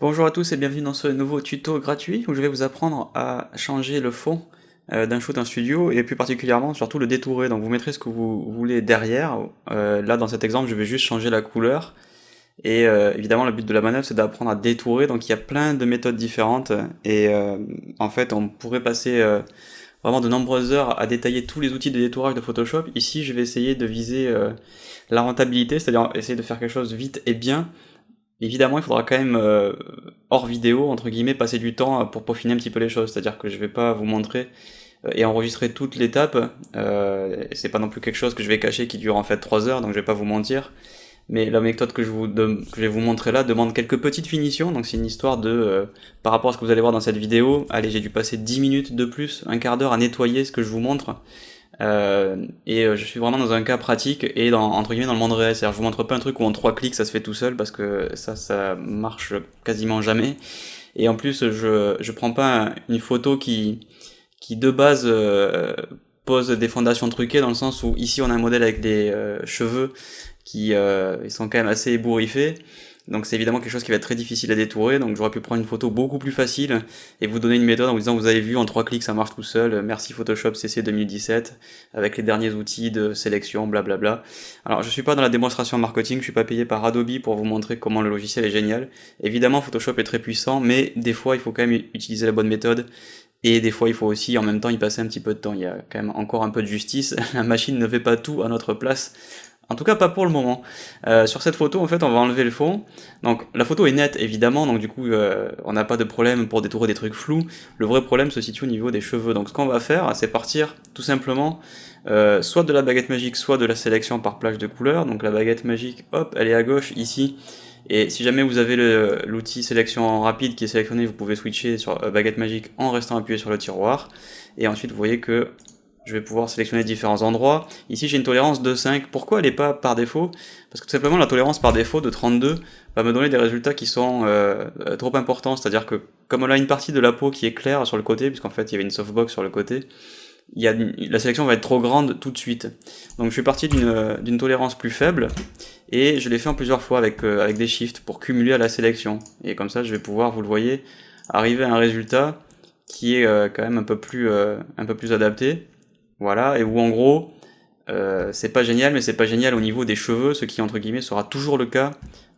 Bonjour à tous et bienvenue dans ce nouveau tuto gratuit où je vais vous apprendre à changer le fond d'un shoot en studio et plus particulièrement surtout le détourer. Donc vous mettrez ce que vous voulez derrière. Là dans cet exemple je vais juste changer la couleur et évidemment le but de la manœuvre c'est d'apprendre à détourer. Donc il y a plein de méthodes différentes et en fait on pourrait passer vraiment de nombreuses heures à détailler tous les outils de détourage de Photoshop. Ici je vais essayer de viser la rentabilité, c'est-à-dire essayer de faire quelque chose vite et bien. Évidemment, il faudra quand même, hors vidéo, entre guillemets, passer du temps pour peaufiner un petit peu les choses. C'est-à-dire que je vais pas vous montrer et enregistrer toute l'étape. C'est pas non plus quelque chose que je vais cacher qui dure en fait 3 heures, donc je vais pas vous mentir. Mais la méthode que je vais vous montrer là demande quelques petites finitions, donc c'est une histoire de, par rapport à ce que vous allez voir dans cette vidéo, allez, j'ai dû passer 10 minutes de plus, un quart d'heure à nettoyer ce que je vous montre. Je suis vraiment dans un cas pratique et entre guillemets dans le monde réel. C'est-à-dire, je vous montre pas un truc où en 3 clics ça se fait tout seul parce que ça marche quasiment jamais. Et en plus, je prends pas une photo qui de base pose des fondations truquées dans le sens où ici on a un modèle avec des cheveux qui ils sont quand même assez ébouriffés. Donc c'est évidemment quelque chose qui va être très difficile à détourer, donc j'aurais pu prendre une photo beaucoup plus facile et vous donner une méthode en vous disant vous avez vu en 3 clics ça marche tout seul, merci Photoshop CC 2017, avec les derniers outils de sélection, blablabla. Alors je suis pas dans la démonstration marketing, je suis pas payé par Adobe pour vous montrer comment le logiciel est génial. Évidemment Photoshop est très puissant, mais des fois il faut quand même utiliser la bonne méthode. Et des fois, il faut aussi en même temps y passer un petit peu de temps. Il y a quand même encore un peu de justice. La machine ne fait pas tout à notre place. En tout cas, pas pour le moment. Sur cette photo, en fait, on va enlever le fond. Donc, la photo est nette, évidemment, donc du coup, on n'a pas de problème pour détourer des trucs flous. Le vrai problème se situe au niveau des cheveux. Donc, ce qu'on va faire, c'est partir, tout simplement, soit de la baguette magique, soit de la sélection par plage de couleurs. Donc, la baguette magique, hop, elle est à gauche, ici. Et si jamais vous avez l'outil sélection rapide qui est sélectionné, vous pouvez switcher sur baguette magique en restant appuyé sur le tiroir. Et ensuite, vous voyez que je vais pouvoir sélectionner différents endroits. Ici, j'ai une tolérance de 5. Pourquoi elle n'est pas par défaut? Parce que tout simplement, la tolérance par défaut de 32 va me donner des résultats qui sont trop importants. C'est-à-dire que comme on a une partie de la peau qui est claire sur le côté, puisqu'en fait, il y avait une softbox sur le côté, la sélection va être trop grande tout de suite. Donc je suis parti d'une tolérance plus faible, et je l'ai fait en plusieurs fois avec des shifts pour cumuler à la sélection. Et comme ça, je vais pouvoir, vous le voyez, arriver à un résultat qui est quand même un peu plus adapté. Voilà, et où en gros, c'est pas génial, mais c'est pas génial au niveau des cheveux, ce qui entre guillemets sera toujours le cas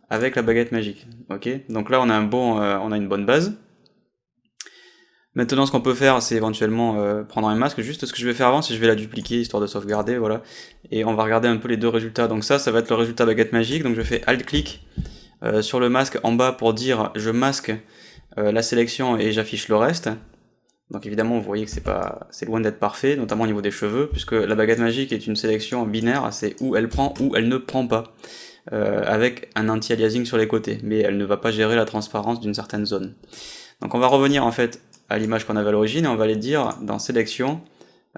avec la baguette magique. Ok, donc là on a une bonne base. Maintenant, ce qu'on peut faire, c'est éventuellement prendre un masque. Juste ce que je vais faire avant, c'est que je vais la dupliquer histoire de sauvegarder, voilà. Et on va regarder un peu les deux résultats. Donc ça va être le résultat baguette magique. Donc je fais Alt-clic sur le masque en bas pour dire je masque la sélection et j'affiche le reste. Donc évidemment, vous voyez que c'est loin d'être parfait, notamment au niveau des cheveux, puisque la baguette magique est une sélection binaire, c'est où elle prend ou elle ne prend pas, avec un anti-aliasing sur les côtés, mais elle ne va pas gérer la transparence d'une certaine zone. Donc on va revenir en fait à l'image qu'on avait à l'origine et on va aller dire dans sélection,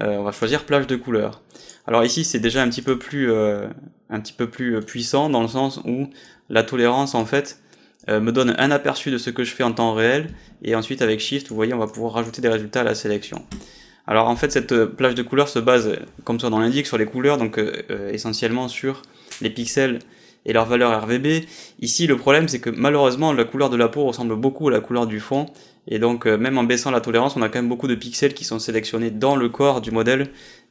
on va choisir plage de couleur. Alors ici c'est déjà un petit peu plus puissant dans le sens où la tolérance en fait me donne un aperçu de ce que je fais en temps réel, et ensuite avec Shift, vous voyez, on va pouvoir rajouter des résultats à la sélection. Alors en fait, cette plage de couleurs se base, comme son nom l'indique, sur les couleurs, donc essentiellement sur les pixels et leur valeur RVB. Ici, le problème, c'est que malheureusement, la couleur de la peau ressemble beaucoup à la couleur du fond, et donc même en baissant la tolérance, on a quand même beaucoup de pixels qui sont sélectionnés dans le corps du modèle,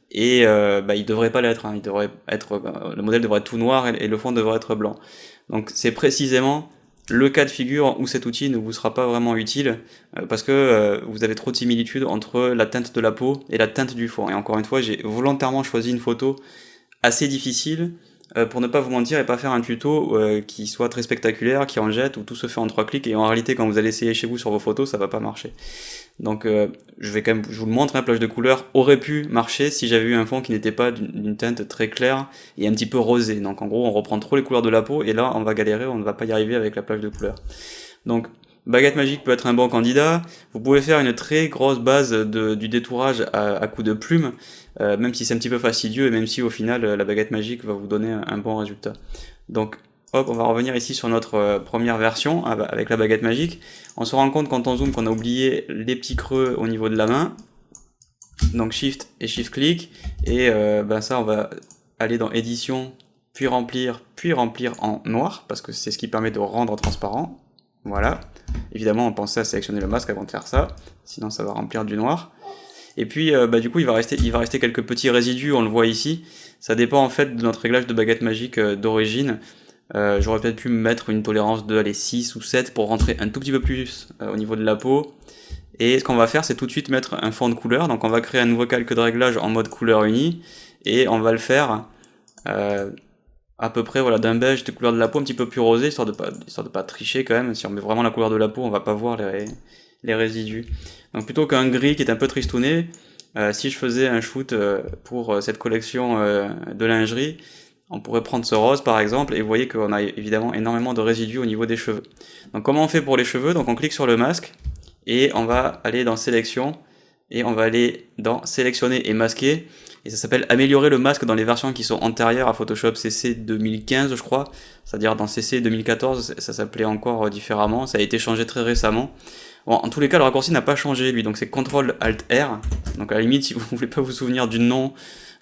et il devrait pas l'être, hein. Le modèle devrait être tout noir et le fond devrait être blanc. Donc c'est précisément le cas de figure où cet outil ne vous sera pas vraiment utile parce que vous avez trop de similitudes entre la teinte de la peau et la teinte du fond. Et encore une fois, j'ai volontairement choisi une photo assez difficile pour ne pas vous mentir et pas faire un tuto qui soit très spectaculaire, qui en jette, où tout se fait en 3 clics, et en réalité quand vous allez essayer chez vous sur vos photos, ça va pas marcher. Donc je vous le montre, un plage de couleur aurait pu marcher si j'avais eu un fond qui n'était pas d'une teinte très claire et un petit peu rosé. Donc en gros on reprend trop les couleurs de la peau et là on va galérer, on ne va pas y arriver avec la plage de couleur. Donc baguette magique peut être un bon candidat. Vous pouvez faire une très grosse base du détourage à coup de plume, même si c'est un petit peu fastidieux et même si au final la baguette magique va vous donner un bon résultat. Donc hop, on va revenir ici sur notre première version avec la baguette magique. On se rend compte quand on zoome qu'on a oublié les petits creux au niveau de la main. Donc Shift et Shift clic, et ça on va aller dans édition, puis remplir en noir, parce que c'est ce qui permet de rendre transparent. Voilà. Évidemment, on pensait à sélectionner le masque avant de faire ça, sinon ça va remplir du noir. Et puis, du coup, il va rester quelques petits résidus, on le voit ici. Ça dépend en fait de notre réglage de baguette magique d'origine. J'aurais peut-être pu mettre une tolérance de 6 ou 7 pour rentrer un tout petit peu plus au niveau de la peau. Et ce qu'on va faire, c'est tout de suite mettre un fond de couleur. Donc on va créer un nouveau calque de réglage en mode couleur unie. Et on va le faire à peu près voilà, d'un beige de couleur de la peau un petit peu plus rosé, histoire de pas tricher quand même. Si on met vraiment la couleur de la peau, on va pas voir les résidus. Donc plutôt qu'un gris qui est un peu tristouné, si je faisais un shoot pour cette collection de lingerie, on pourrait prendre ce rose par exemple, et vous voyez qu'on a évidemment énormément de résidus au niveau des cheveux. Donc comment on fait pour les cheveux? Donc on clique sur le masque, et on va aller dans sélection, et on va aller dans sélectionner et masquer, et ça s'appelle améliorer le masque dans les versions qui sont antérieures à Photoshop CC 2015 je crois, c'est-à-dire dans CC 2014 ça s'appelait encore différemment, ça a été changé très récemment. Bon, en tous les cas, le raccourci n'a pas changé, lui, donc c'est CTRL ALT R. Donc à la limite, si vous voulez pas vous souvenir du nom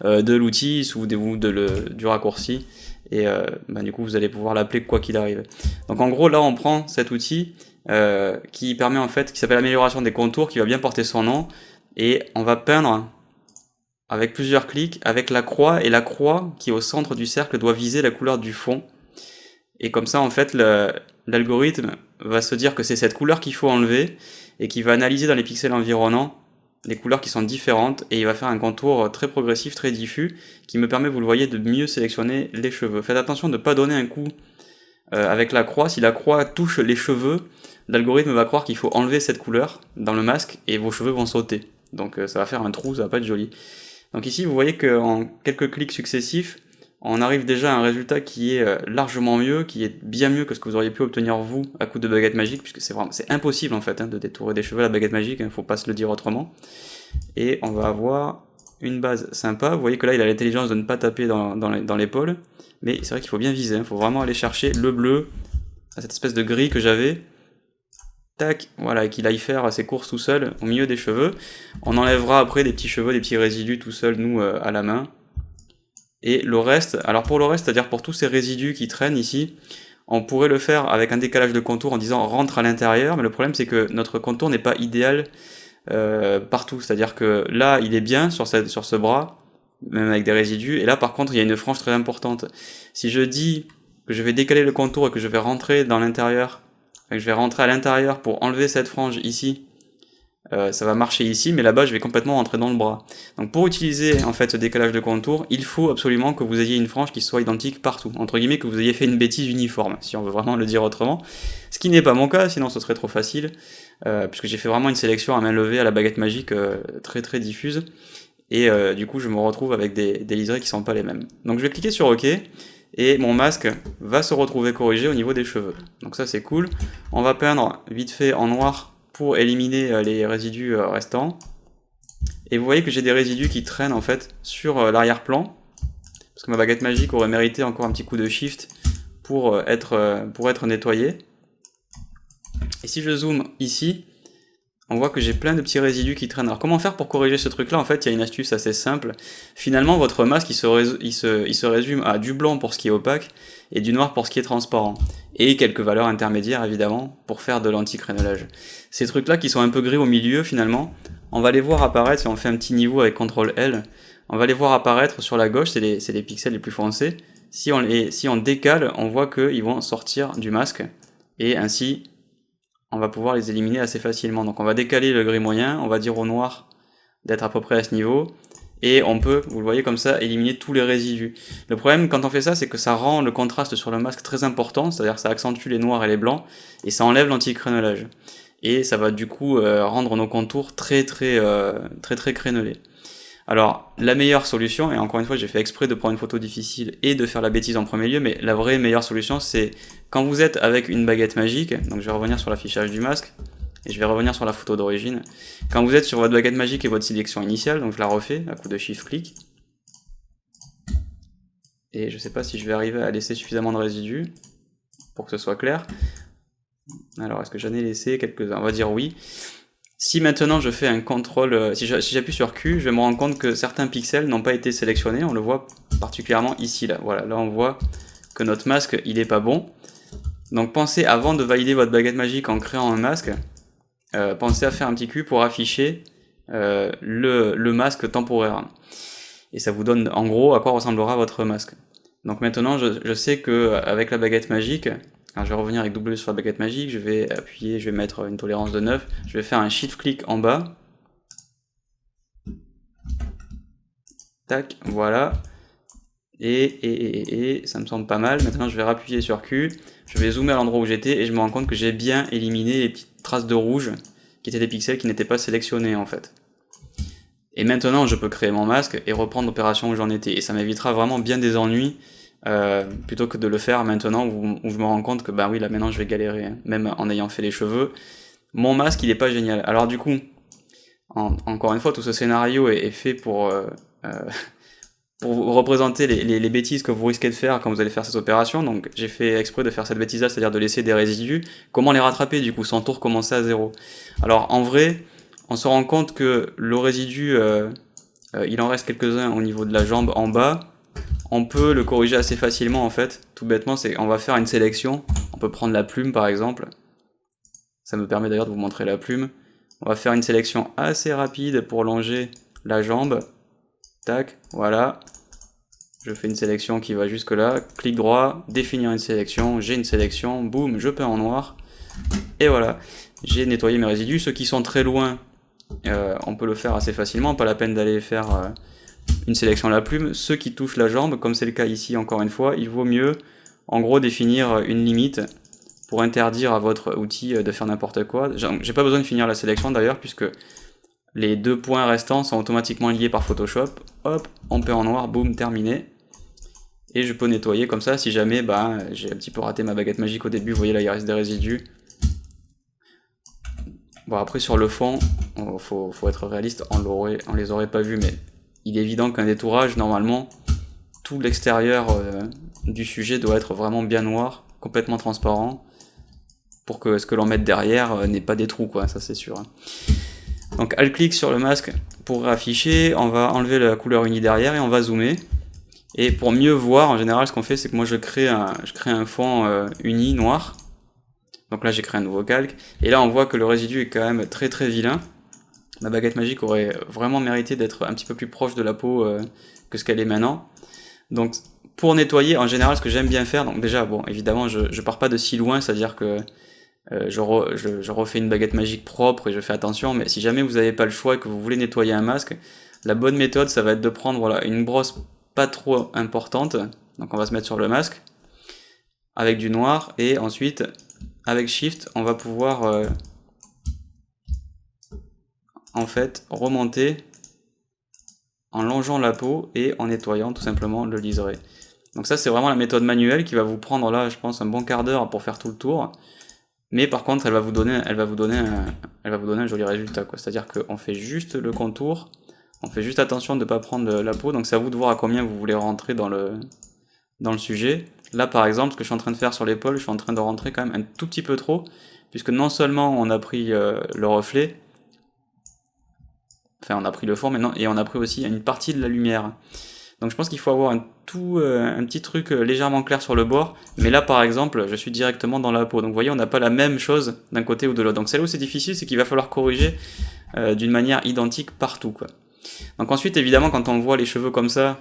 de l'outil, souvenez-vous du raccourci, et du coup vous allez pouvoir l'appeler quoi qu'il arrive. Donc en gros, là on prend cet outil qui permet en fait, qui s'appelle amélioration des contours, qui va bien porter son nom, et on va peindre avec plusieurs clics, avec la croix, et la croix qui est au centre du cercle doit viser la couleur du fond. Et comme ça, en fait, l'algorithme va se dire que c'est cette couleur qu'il faut enlever et qui va analyser dans les pixels environnants les couleurs qui sont différentes, et il va faire un contour très progressif, très diffus, qui me permet, vous le voyez, de mieux sélectionner les cheveux. Faites attention de ne pas donner un coup avec la croix. Si la croix touche les cheveux, l'algorithme va croire qu'il faut enlever cette couleur dans le masque et vos cheveux vont sauter. Donc ça va faire un trou, ça va pas être joli. Donc ici, vous voyez qu'en quelques clics successifs, on arrive déjà à un résultat qui est largement mieux, qui est bien mieux que ce que vous auriez pu obtenir vous à coup de baguette magique, puisque c'est impossible en fait de détourer des cheveux à la baguette magique, faut pas se le dire autrement. Et on va avoir une base sympa. Vous voyez que là il a l'intelligence de ne pas taper dans l'épaule, mais c'est vrai qu'il faut bien viser, faut vraiment aller chercher le bleu, cette espèce de gris que j'avais, tac, voilà, et qu'il aille faire ses courses tout seul au milieu des cheveux. On enlèvera après des petits cheveux, des petits résidus tout seul, nous, à la main. Et le reste, alors pour le reste, c'est-à-dire pour tous ces résidus qui traînent ici, on pourrait le faire avec un décalage de contour en disant rentre à l'intérieur, mais le problème c'est que notre contour n'est pas idéal partout, c'est-à-dire que là il est bien sur ce bras, même avec des résidus, et là par contre il y a une frange très importante. Si je dis que je vais décaler le contour et que je vais rentrer dans l'intérieur, enfin, que je vais rentrer à l'intérieur pour enlever cette frange ici, ça va marcher ici, mais là-bas je vais complètement rentrer dans le bras. Donc pour utiliser en fait ce décalage de contour, il faut absolument que vous ayez une frange qui soit identique partout, entre guillemets que vous ayez fait une bêtise uniforme, si on veut vraiment le dire autrement. Ce qui n'est pas mon cas, sinon ce serait trop facile, puisque j'ai fait vraiment une sélection à main levée à la baguette magique très très diffuse, et du coup je me retrouve avec des liserés qui sont pas les mêmes. Donc je vais cliquer sur OK, et mon masque va se retrouver corrigé au niveau des cheveux. Donc ça c'est cool. On va peindre vite fait en noir pour éliminer les résidus restants. Et vous voyez que j'ai des résidus qui traînent en fait sur l'arrière-plan, parce que ma baguette magique aurait mérité encore un petit coup de shift pour être nettoyée. Et si je zoome ici, on voit que j'ai plein de petits résidus qui traînent. Alors comment faire pour corriger ce truc là? En fait il y a une astuce assez simple. Finalement votre masque il se résume à du blanc pour ce qui est opaque et du noir pour ce qui est transparent, et quelques valeurs intermédiaires évidemment pour faire de l'anti-crénelage. Ces trucs là qui sont un peu gris au milieu, finalement on va les voir apparaître si on fait un petit niveau avec CTRL L. On va les voir apparaître sur la gauche, c'est les pixels les plus foncés. Si on décale, on voit qu'ils vont sortir du masque, et ainsi on va pouvoir les éliminer assez facilement. Donc on va décaler le gris moyen, on va dire au noir d'être à peu près à ce niveau, et on peut, vous le voyez comme ça, éliminer tous les résidus. Le problème quand on fait ça, c'est que ça rend le contraste sur le masque très important, c'est-à-dire que ça accentue les noirs et les blancs, et ça enlève l'anti-crénelage. Et ça va du coup rendre nos contours très crénelés. Alors la meilleure solution, et encore une fois j'ai fait exprès de prendre une photo difficile et de faire la bêtise en premier lieu, mais la vraie meilleure solution c'est quand vous êtes avec une baguette magique, donc je vais revenir sur l'affichage du masque, et je vais revenir sur la photo d'origine. Quand vous êtes sur votre baguette magique et votre sélection initiale, donc je la refais à coup de shift-clic, et je sais pas si je vais arriver à laisser suffisamment de résidus pour que ce soit clair. Alors est-ce que j'en ai laissé quelques-uns? On va dire oui. Si maintenant je fais un contrôle, si j'appuie sur Q, je vais me rendre compte que certains pixels n'ont pas été sélectionnés, on le voit particulièrement ici, là. Voilà, là on voit que notre masque il est pas bon. Donc pensez, avant de valider votre baguette magique en créant un masque, pensez à faire un petit cube pour afficher le masque temporaire. Et ça vous donne en gros à quoi ressemblera votre masque. Donc maintenant je sais que avec la baguette magique, alors je vais revenir avec W sur la baguette magique, je vais appuyer, je vais mettre une tolérance de 9, je vais faire un shift clic en bas. Tac, voilà. Et ça me semble pas mal. Maintenant je vais appuyer sur Q, je vais zoomer à l'endroit où j'étais et je me rends compte que j'ai bien éliminé les petites traces de rouge qui étaient des pixels qui n'étaient pas sélectionnés en fait. Et maintenant je peux créer mon masque et reprendre l'opération où j'en étais. Et ça m'évitera vraiment bien des ennuis plutôt que de le faire maintenant où je me rends compte que bah oui là maintenant je vais galérer, hein, même en ayant fait les cheveux. Mon masque il est pas génial. Alors du coup, encore une fois, tout ce scénario est fait pour représenter les bêtises que vous risquez de faire quand vous allez faire cette opération. Donc j'ai fait exprès de faire cette bêtise là, c'est-à-dire de laisser des résidus. Comment les rattraper du coup sans tout recommencer à zéro? Alors en vrai, on se rend compte que le résidu, il en reste quelques-uns au niveau de la jambe en bas. On peut le corriger assez facilement en fait. Tout bêtement, c'est on va faire une sélection. On peut prendre la plume par exemple. Ça me permet d'ailleurs de vous montrer la plume. On va faire une sélection assez rapide pour longer la jambe. Tac, voilà. Je fais une sélection qui va jusque là. Clic droit, définir une sélection. J'ai une sélection, boum, je peins en noir. Et voilà, j'ai nettoyé mes résidus. Ceux qui sont très loin, on peut le faire assez facilement. Pas la peine d'aller faire une sélection à la plume. Ceux qui touchent la jambe, comme c'est le cas ici encore une fois, il vaut mieux en gros définir une limite pour interdire à votre outil de faire n'importe quoi. J'ai pas besoin de finir la sélection d'ailleurs puisque les deux points restants sont automatiquement liés par Photoshop. Hop, on peint en noir, boum, terminé. Et je peux nettoyer comme ça si jamais j'ai un petit peu raté ma baguette magique au début. Vous voyez là il reste des résidus. Bon après sur le fond, faut être réaliste, on les aurait pas vus, mais il est évident qu'un détourage, normalement, tout l'extérieur du sujet doit être vraiment bien noir, complètement transparent, pour que ce que l'on mette derrière n'ait pas des trous, quoi, ça c'est sûr. Donc alt-clic sur le masque pour afficher, on va enlever la couleur unie derrière et on va zoomer. Et pour mieux voir, en général, ce qu'on fait, c'est que moi je crée un fond uni noir. Donc là j'ai créé un nouveau calque, et là on voit que le résidu est quand même très très vilain. Ma baguette magique aurait vraiment mérité d'être un petit peu plus proche de la peau que ce qu'elle est maintenant. Donc pour nettoyer, en général, ce que j'aime bien faire, donc déjà, bon, évidemment, je pars pas de si loin, c'est-à-dire que je refais une baguette magique propre et je fais attention, mais si jamais vous n'avez pas le choix et que vous voulez nettoyer un masque, la bonne méthode, ça va être de prendre voilà, une brosse pas trop importante, donc on va se mettre sur le masque, avec du noir, et ensuite, avec Shift, on va pouvoir en fait remonter en longeant la peau et en nettoyant tout simplement le liseré. Donc ça c'est vraiment la méthode manuelle qui va vous prendre là je pense un bon quart d'heure pour faire tout le tour. Mais par contre elle va vous donner un joli résultat, quoi. C'est-à-dire qu'on fait juste le contour, on fait juste attention de ne pas prendre la peau, donc c'est à vous de voir à combien vous voulez rentrer dans le sujet. Là par exemple ce que je suis en train de faire sur l'épaule, je suis en train de rentrer quand même un tout petit peu trop, puisque non seulement on a pris le reflet, enfin on a pris le fond maintenant, et on a pris aussi une partie de la lumière. Donc je pense qu'il faut avoir un petit truc légèrement clair sur le bord, mais là par exemple je suis directement dans la peau, donc vous voyez on n'a pas la même chose d'un côté ou de l'autre. Donc c'est là où c'est difficile, c'est qu'il va falloir corriger d'une manière identique partout, quoi. Donc ensuite évidemment quand on voit les cheveux comme ça,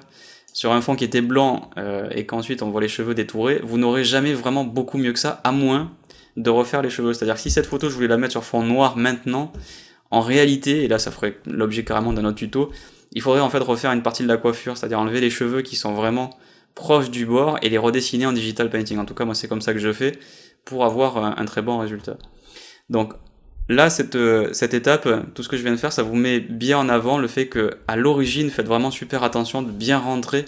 sur un fond qui était blanc, et qu'ensuite on voit les cheveux détourés, vous n'aurez jamais vraiment beaucoup mieux que ça, à moins de refaire les cheveux. C'est-à-dire que si cette photo je voulais la mettre sur fond noir maintenant, en réalité, et là ça ferait l'objet carrément d'un autre tuto, il faudrait en fait refaire une partie de la coiffure, c'est-à-dire enlever les cheveux qui sont vraiment proches du bord et les redessiner en digital painting. En tout cas moi c'est comme ça que je fais pour avoir un très bon résultat. Donc là cette étape, tout ce que je viens de faire, ça vous met bien en avant le fait que à l'origine faites vraiment super attention de bien rentrer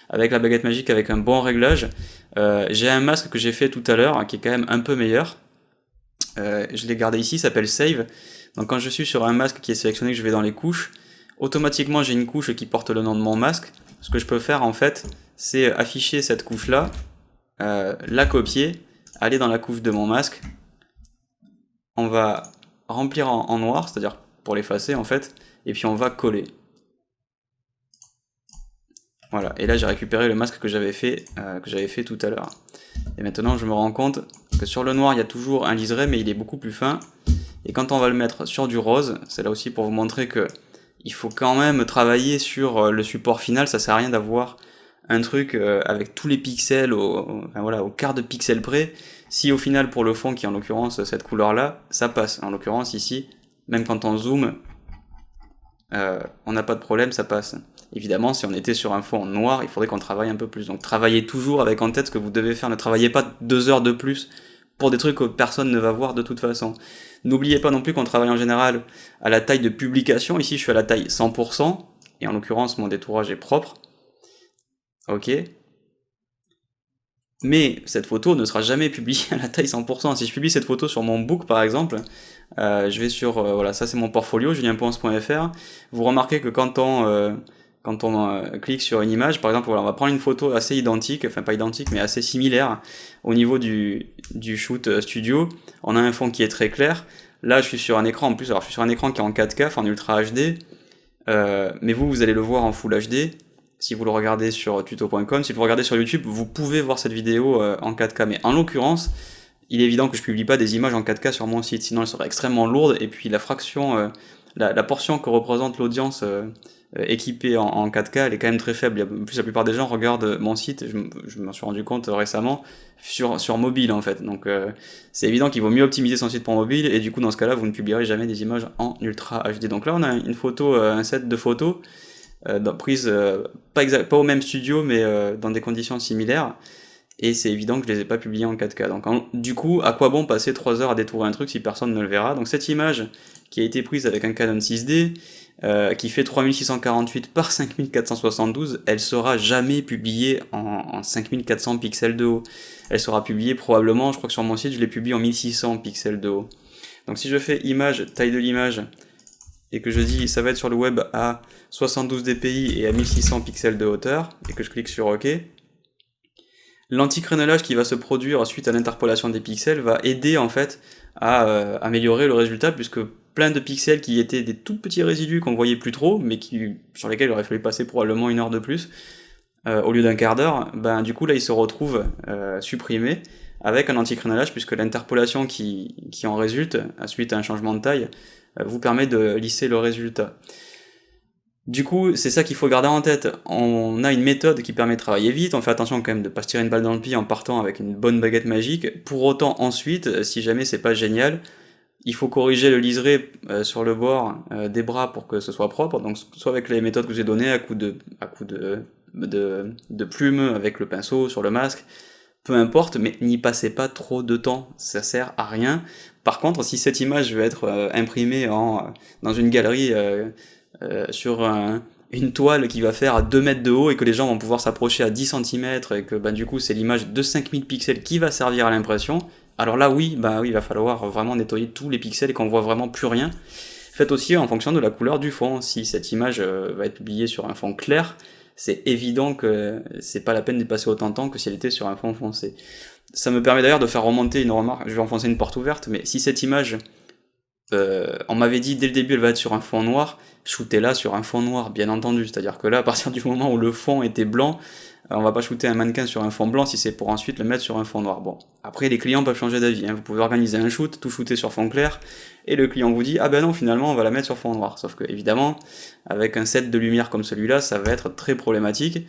avec la baguette magique avec un bon réglage. J'ai un masque que j'ai fait tout à l'heure qui est quand même un peu meilleur. Je l'ai gardé ici, il s'appelle Save. Donc quand je suis sur un masque qui est sélectionné, que je vais dans les couches, automatiquement j'ai une couche qui porte le nom de mon masque. Ce que je peux faire en fait, c'est afficher cette couche là, la copier, aller dans la couche de mon masque, on va remplir en noir, c'est-à-dire pour l'effacer en fait, et puis on va coller. Voilà, et là j'ai récupéré le masque que j'avais fait tout à l'heure. Et maintenant je me rends compte que sur le noir il y a toujours un liseré, mais il est beaucoup plus fin. Et quand on va le mettre sur du rose, c'est là aussi pour vous montrer que il faut quand même travailler sur le support final. Ça sert à rien d'avoir un truc avec tous les pixels enfin, voilà, au quart de pixel près. Si au final pour le fond, qui est en l'occurrence cette couleur là, ça passe. En l'occurrence ici, même quand on zoome, on n'a pas de problème, ça passe. Évidemment, si on était sur un fond noir, il faudrait qu'on travaille un peu plus. Donc travaillez toujours avec en tête ce que vous devez faire. Ne travaillez pas 2 heures de plus pour des trucs que personne ne va voir de toute façon. N'oubliez pas non plus qu'on travaille en général à la taille de publication. Ici, je suis à la taille 100%, et en l'occurrence, mon détourage est propre. Ok. Mais cette photo ne sera jamais publiée à la taille 100%. Si je publie cette photo sur mon book, par exemple, je vais sur... voilà, ça c'est mon portfolio, julienponce.fr. Vous remarquez que quand on clique sur une image, par exemple, voilà, on va prendre une photo assez identique, enfin pas identique, mais assez similaire au niveau du shoot studio. On a un fond qui est très clair. Là, je suis sur un écran en plus, alors je suis sur un écran qui est en 4K, enfin en Ultra HD, mais vous allez le voir en Full HD. Si vous le regardez sur tuto.com, si vous regardez sur YouTube, vous pouvez voir cette vidéo en 4K. Mais en l'occurrence, il est évident que je publie pas des images en 4K sur mon site, sinon elles seraient extrêmement lourdes, et puis la fraction, la portion que représente l'audience équipée en 4K, elle est quand même très faible. En plus, la plupart des gens regardent mon site, je m'en suis rendu compte récemment, sur mobile en fait. Donc c'est évident qu'il vaut mieux optimiser son site pour mobile, et du coup dans ce cas-là, vous ne publierez jamais des images en Ultra HD. Donc là on a une photo, un set de photos, prise pas au même studio, mais dans des conditions similaires, et c'est évident que je les ai pas publiés en 4K. Donc du coup, à quoi bon passer 3 heures à détourer un truc si personne ne le verra? Donc cette image qui a été prise avec un Canon 6D, qui fait 3648 par 5472, elle sera jamais publiée en 5400 pixels de haut. Elle sera publiée probablement, je crois que sur mon site je l'ai publiée en 1600 pixels de haut. Donc si je fais image, taille de l'image, et que je dis ça va être sur le web à 72 dpi et à 1600 pixels de hauteur, et que je clique sur OK, l'anticrénelage qui va se produire suite à l'interpolation des pixels va aider en fait à améliorer le résultat, puisque plein de pixels qui étaient des tout petits résidus qu'on voyait plus trop, mais sur lesquels il aurait fallu passer probablement 1 heure de plus, au lieu d'un quart d'heure, ben du coup là ils se retrouvent supprimés avec un anticrénelage, puisque l'interpolation qui en résulte, suite à un changement de taille, vous permet de lisser le résultat. Du coup, c'est ça qu'il faut garder en tête. On a une méthode qui permet de travailler vite, on fait attention quand même de pas se tirer une balle dans le pied en partant avec une bonne baguette magique. Pour autant, ensuite, si jamais c'est pas génial, il faut corriger le liseré sur le bord des bras pour que ce soit propre, donc soit avec les méthodes que j'ai données, à coup de plume avec le pinceau sur le masque, peu importe, mais n'y passez pas trop de temps, ça sert à rien. Par contre, si cette image veut être imprimée dans une galerie sur une toile qui va faire 2 mètres de haut, et que les gens vont pouvoir s'approcher à 10 cm, et que du coup c'est l'image de 5000 pixels qui va servir à l'impression, alors là oui, il va falloir vraiment nettoyer tous les pixels et qu'on voit vraiment plus rien. Faites aussi en fonction de la couleur du fond. Si cette image va être publiée sur un fond clair, c'est évident que c'est pas la peine d'y passer autant de temps que si elle était sur un fond foncé. Ça me permet d'ailleurs de faire remonter une remarque, je vais enfoncer une porte ouverte, mais si cette image, on m'avait dit dès le début elle va être sur un fond noir, shootez-la sur un fond noir, bien entendu. C'est-à-dire que là, à partir du moment où le fond était blanc, on va pas shooter un mannequin sur un fond blanc si c'est pour ensuite le mettre sur un fond noir. Bon, après les clients peuvent changer d'avis, hein. Vous pouvez organiser un shoot, tout shooter sur fond clair, et le client vous dit ah ben non, finalement on va la mettre sur fond noir. Sauf que évidemment, avec un set de lumière comme celui-là, ça va être très problématique.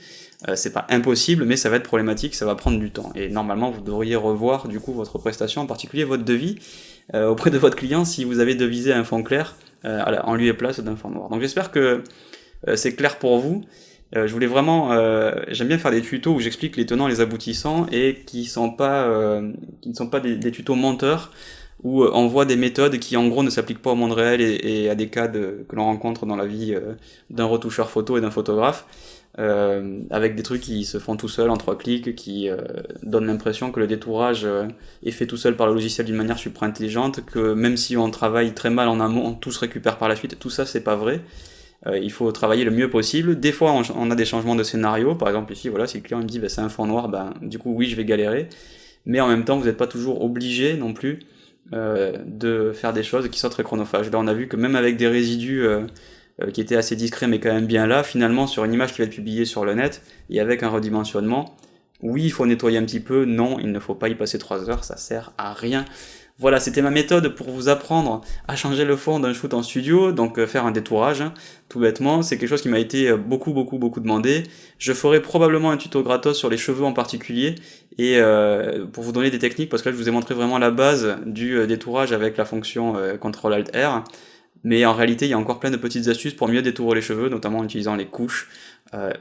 C'est pas impossible, mais ça va être problématique, ça va prendre du temps. Et normalement, vous devriez revoir du coup votre prestation, en particulier votre devis, auprès de votre client si vous avez devisé un fond clair en lieu et place d'un fond noir. Donc j'espère que c'est clair pour vous. Je voulais vraiment, j'aime bien faire des tutos où j'explique les tenants, les aboutissants, et qui ne sont pas des tutos menteurs, où on voit des méthodes qui en gros ne s'appliquent pas au monde réel et à des cas que l'on rencontre dans la vie d'un retoucheur photo et d'un photographe, avec des trucs qui se font tout seuls en 3 clics, qui donnent l'impression que le détourage est fait tout seul par le logiciel d'une manière super intelligente, que même si on travaille très mal en amont, tout se récupère par la suite. Tout ça, c'est pas vrai. Il faut travailler le mieux possible. Des fois, on a des changements de scénario. Par exemple, ici, voilà, si le client me dit c'est un fond noir, du coup, oui, je vais galérer. Mais en même temps, vous n'êtes pas toujours obligé non plus de faire des choses qui sont très chronophages. Là, on a vu que même avec des résidus qui était assez discret mais quand même bien là, finalement sur une image qui va être publiée sur le net, et avec un redimensionnement, oui, il faut nettoyer un petit peu, non, il ne faut pas y passer 3 heures, ça sert à rien. Voilà, c'était ma méthode pour vous apprendre à changer le fond d'un shoot en studio, donc faire un détourage, hein, tout bêtement. C'est quelque chose qui m'a été beaucoup demandé. Je ferai probablement un tuto gratos sur les cheveux en particulier, et pour vous donner des techniques, parce que là je vous ai montré vraiment la base du détourage avec la fonction CTRL-ALT-R. Mais en réalité, il y a encore plein de petites astuces pour mieux détourer les cheveux, notamment en utilisant les couches.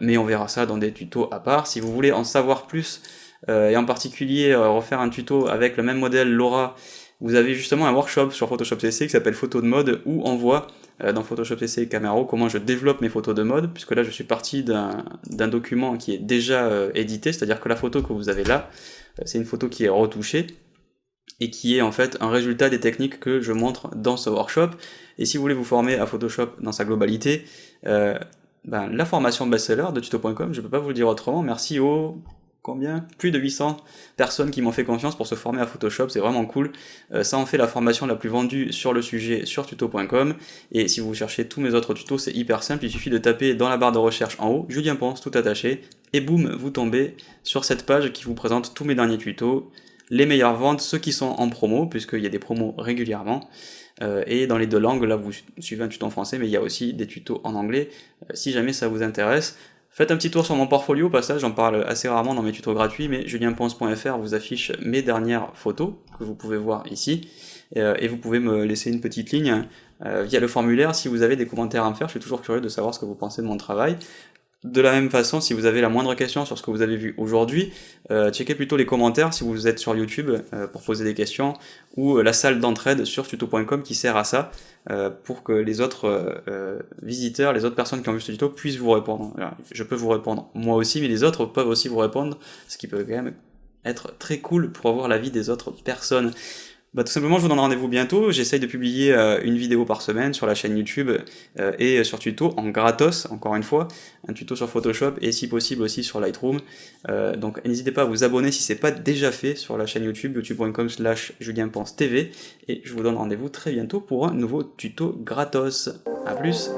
Mais on verra ça dans des tutos à part. Si vous voulez en savoir plus, et en particulier refaire un tuto avec le même modèle Laura, vous avez justement un workshop sur Photoshop CC qui s'appelle Photo de mode, où on voit dans Photoshop CC et Camera comment je développe mes photos de mode, puisque là je suis parti d'un document qui est déjà édité, c'est-à-dire que la photo que vous avez là, c'est une photo qui est retouchée, et qui est en fait un résultat des techniques que je montre dans ce workshop. Et si vous voulez vous former à Photoshop dans sa globalité, la formation best-seller de tuto.com, je peux pas vous le dire autrement, merci aux plus de 800 personnes qui m'ont fait confiance pour se former à Photoshop, c'est vraiment cool. Ça en fait la formation la plus vendue sur le sujet sur tuto.com, et si vous cherchez tous mes autres tutos, c'est hyper simple, il suffit de taper dans la barre de recherche en haut, Julien Ponce, tout attaché, et boum, vous tombez sur cette page qui vous présente tous mes derniers tutos, les meilleures ventes, ceux qui sont en promo, puisqu'il y a des promos régulièrement, et dans les deux langues, là vous suivez un tuto en français, mais il y a aussi des tutos en anglais, si jamais ça vous intéresse. Faites un petit tour sur mon portfolio, au passage, j'en parle assez rarement dans mes tutos gratuits, mais julienponce.fr vous affiche mes dernières photos, que vous pouvez voir ici, et vous pouvez me laisser une petite ligne via le formulaire si vous avez des commentaires à me faire, je suis toujours curieux de savoir ce que vous pensez de mon travail. De la même façon, si vous avez la moindre question sur ce que vous avez vu aujourd'hui, checkez plutôt les commentaires si vous êtes sur YouTube pour poser des questions, ou la salle d'entraide sur tuto.com qui sert à ça, pour que les autres visiteurs, les autres personnes qui ont vu ce tuto puissent vous répondre. Alors, je peux vous répondre moi aussi, mais les autres peuvent aussi vous répondre, ce qui peut quand même être très cool pour avoir l'avis des autres personnes. Tout simplement, je vous donne rendez-vous bientôt. J'essaye de publier une vidéo par semaine sur la chaîne YouTube et sur tuto en gratos, encore une fois, un tuto sur Photoshop et si possible aussi sur Lightroom. Donc n'hésitez pas à vous abonner si c'est pas déjà fait sur la chaîne YouTube, youtube.com/julienponce TV, et je vous donne rendez-vous très bientôt pour un nouveau tuto gratos. A plus.